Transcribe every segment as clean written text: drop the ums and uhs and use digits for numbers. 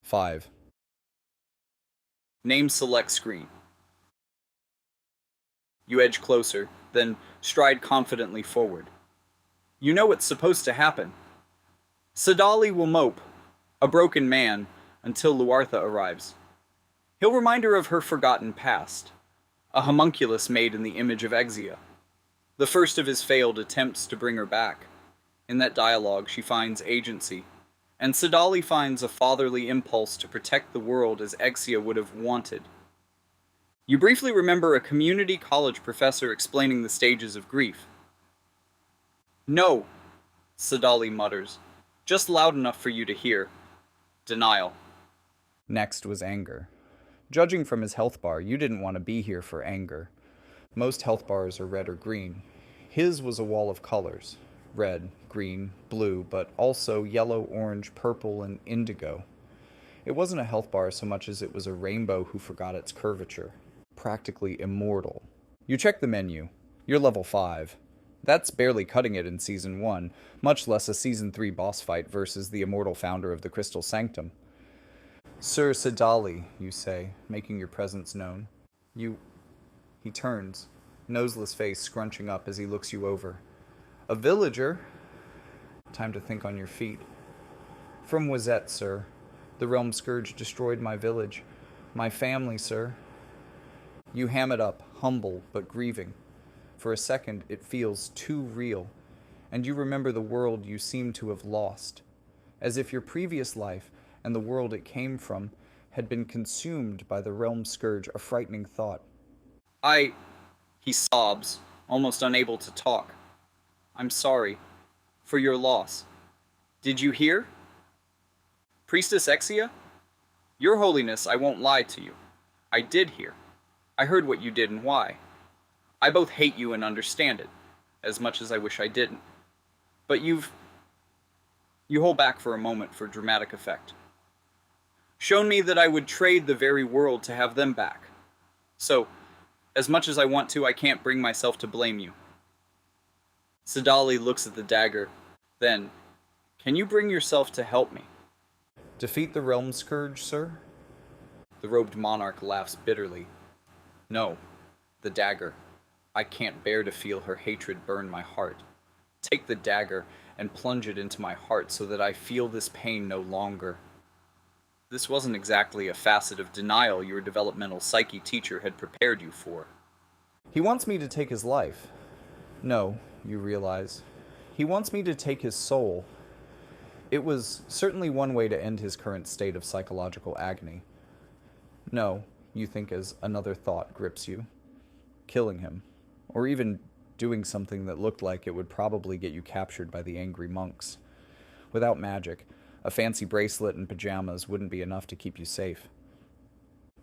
5. Name select screen. You edge closer, then stride confidently forward. You know what's supposed to happen. Sadali will mope, a broken man, until Luartha arrives. He'll remind her of her forgotten past, a homunculus made in the image of Exia, the first of his failed attempts to bring her back. In that dialogue, she finds agency, and Sadali finds a fatherly impulse to protect the world as Exia would have wanted. You briefly remember a community college professor explaining the stages of grief. No, Sadali mutters, just loud enough for you to hear. Denial. Next was anger. Judging from his health bar, you didn't want to be here for anger. Most health bars are red or green. His was a wall of colors. Red, green, blue, but also yellow, orange, purple, and indigo. It wasn't a health bar so much as it was a rainbow who forgot its curvature. Practically immortal. You check the menu. You're level 5. That's barely cutting it in Season 1, much less a Season 3 boss fight versus the immortal founder of the Crystal Sanctum. Sir Sadali, you say, making your presence known. He turns, noseless face scrunching up as he looks you over. A villager? Time to think on your feet. From Wazette, sir. The Realm Scourge destroyed my village. My family, sir. You ham it up, humble but grieving. For a second, it feels too real, and you remember the world you seem to have lost, as if your previous life and the world it came from had been consumed by the Realm Scourge, a frightening thought. He sobs, almost unable to talk. I'm sorry. For your loss. Did you hear? Priestess Exia? Your Holiness, I won't lie to you. I did hear. I heard what you did and why. I both hate you and understand it, as much as I wish I didn't. But you hold back for a moment for dramatic effect. Shown me that I would trade the very world to have them back. So, as much as I want to, I can't bring myself to blame you. Sadali looks at the dagger. Then, can you bring yourself to help me? Defeat the Realm Scourge, sir? The robed monarch laughs bitterly. No, the dagger. I can't bear to feel her hatred burn my heart. Take the dagger and plunge it into my heart so that I feel this pain no longer. This wasn't exactly a facet of denial your developmental psyche teacher had prepared you for. He wants me to take his life. No, you realize. He wants me to take his soul. It was certainly one way to end his current state of psychological agony. No, you think as another thought grips you. Killing him. Or even doing something that looked like it would probably get you captured by the angry monks. Without magic, a fancy bracelet and pajamas wouldn't be enough to keep you safe.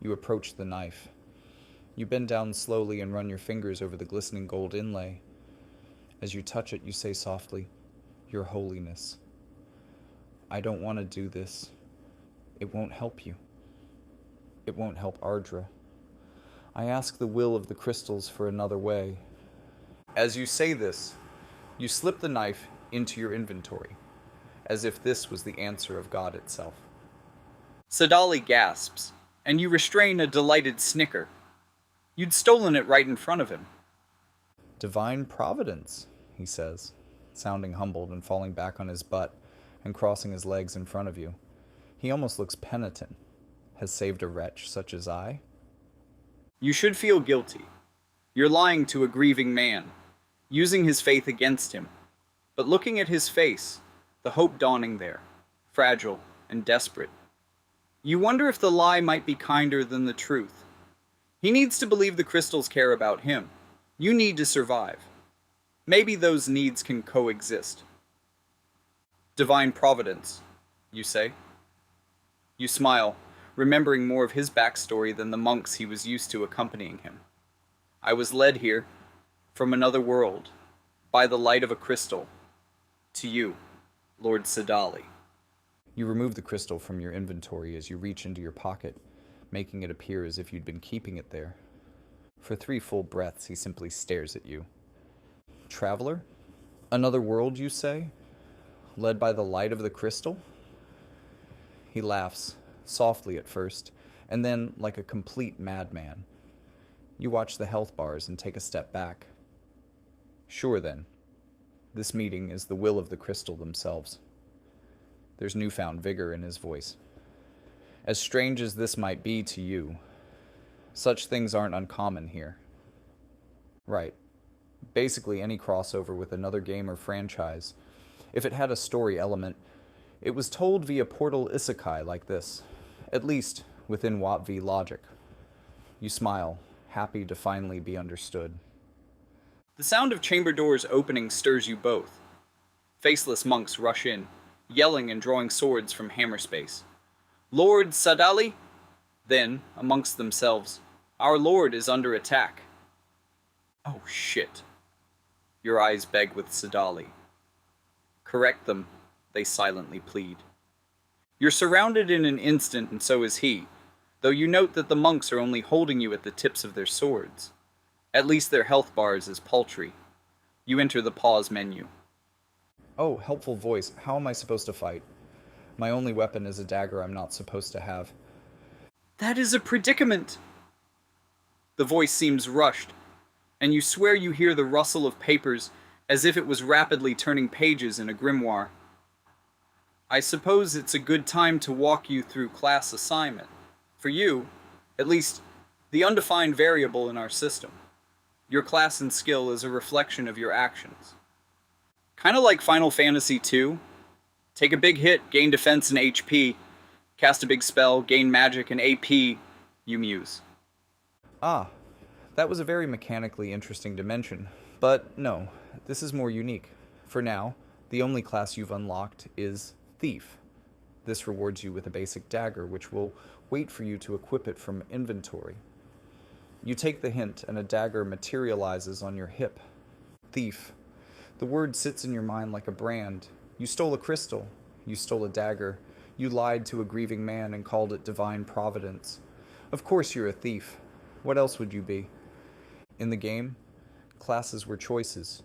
You approach the knife. You bend down slowly and run your fingers over the glistening gold inlay. As you touch it, you say softly, Your Holiness. I don't want to do this. It won't help you. It won't help Ardra. I ask the will of the crystals for another way. As you say this, you slip the knife into your inventory, as if this was the answer of God itself. Sadali gasps, and you restrain a delighted snicker. You'd stolen it right in front of him. Divine providence, he says, sounding humbled and falling back on his butt and crossing his legs in front of you. He almost looks penitent. Has saved a wretch such as I? You should feel guilty. You're lying to a grieving man, using his faith against him. But looking at his face, the hope dawning there, fragile and desperate, you wonder if the lie might be kinder than the truth. He needs to believe the crystals care about him. You need to survive. Maybe those needs can coexist. Divine providence, you say. You smile, remembering more of his backstory than the monks he was used to accompanying him. I was led here, from another world, by the light of a crystal, to you, Lord Sadali. You remove the crystal from your inventory as you reach into your pocket, making it appear as if you'd been keeping it there. For 3 full breaths, he simply stares at you. Traveler? Another world, you say? Led by the light of the crystal? He laughs, softly at first, and then like a complete madman. You watch the health bars and take a step back. Sure then, this meeting is the will of the crystal themselves. There's newfound vigor in his voice. As strange as this might be to you, such things aren't uncommon here. Right. Basically any crossover with another game or franchise, if it had a story element, it was told via portal isekai like this, at least within WotV logic. You smile, happy to finally be understood. The sound of chamber doors opening stirs you both. Faceless monks rush in, yelling and drawing swords from hammer space. Lord Sadali? Then, amongst themselves, our lord is under attack. Oh shit. Your eyes beg with Sadali. Correct them, they silently plead. You're surrounded in an instant, and so is he, though you note that the monks are only holding you at the tips of their swords. At least their health bars is paltry. You enter the pause menu. Oh, helpful voice. How am I supposed to fight? My only weapon is a dagger I'm not supposed to have. That is a predicament. The voice seems rushed, and you swear you hear the rustle of papers as if it was rapidly turning pages in a grimoire. I suppose it's a good time to walk you through class assignment. For you, at least, the undefined variable in our system. Your class and skill is a reflection of your actions. Kind of like Final Fantasy II. Take a big hit, gain defense and HP. Cast a big spell, gain magic and AP, you muse. Ah, that was a very mechanically interesting dimension. But no, this is more unique. For now, the only class you've unlocked is Thief. This rewards you with a basic dagger, which will wait for you to equip it from inventory. You take the hint, and a dagger materializes on your hip. Thief. The word sits in your mind like a brand. You stole a crystal. You stole a dagger. You lied to a grieving man and called it divine providence. Of course you're a thief. What else would you be? In the game, classes were choices.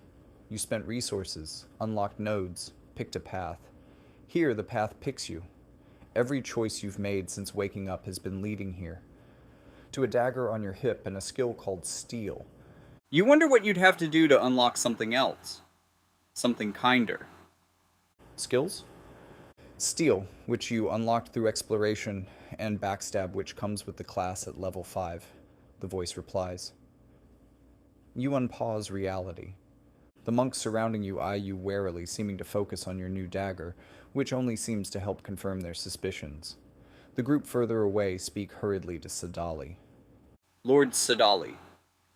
You spent resources, unlocked nodes, picked a path. Here, the path picks you. Every choice you've made since waking up has been leading here. To a dagger on your hip and a skill called Steel. You wonder what you'd have to do to unlock something else. Something kinder. Skills? Steel, which you unlocked through exploration, and Backstab, which comes with the class at level 5. The voice replies. You unpause reality. The monks surrounding you eye you warily, seeming to focus on your new dagger, which only seems to help confirm their suspicions. The group further away speak hurriedly to Sadali. Lord Sadali,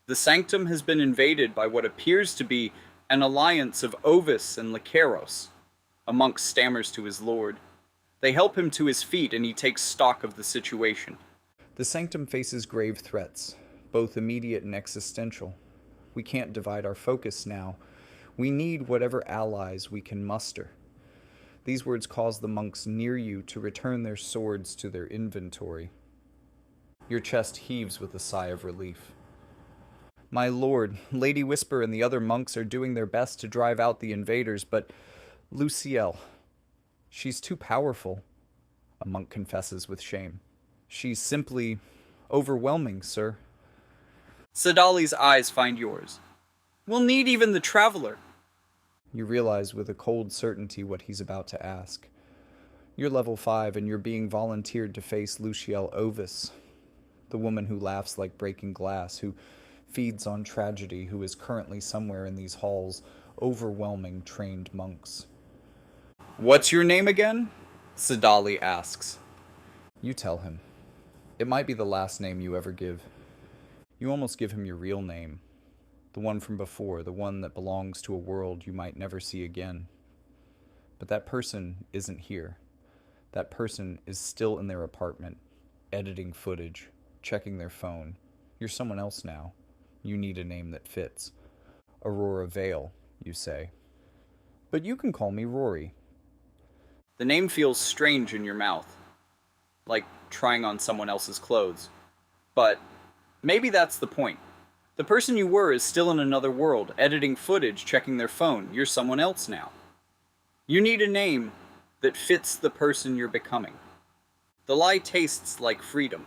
the sanctum has been invaded by what appears to be an alliance of Ovis and Lycaros. A monk stammers to his lord. They help him to his feet, and he takes stock of the situation. The sanctum faces grave threats, both immediate and existential. We can't divide our focus now. We need whatever allies we can muster. These words cause the monks near you to return their swords to their inventory. Your chest heaves with a sigh of relief. My lord, Lady Whisper and the other monks are doing their best to drive out the invaders, but Lucielle, she's too powerful, a monk confesses with shame. She's simply overwhelming, sir. Sadali's eyes find yours. We'll need even the traveler. You realize with a cold certainty what he's about to ask. You're level 5 and you're being volunteered to face Lucielle Ovis, the woman who laughs like breaking glass, who feeds on tragedy, who is currently somewhere in these halls, overwhelming trained monks. What's your name again? Sadali asks. You tell him. It might be the last name you ever give. You almost give him your real name. The one from before, the one that belongs to a world you might never see again. But that person isn't here. That person is still in their apartment, editing footage, checking their phone. You're someone else now. You need a name that fits. Aurora Vale, you say. But you can call me Rory. The name feels strange in your mouth, like trying on someone else's clothes. But maybe that's the point. The person you were is still in another world, editing footage, checking their phone. You're someone else now. You need a name that fits the person you're becoming. The lie tastes like freedom.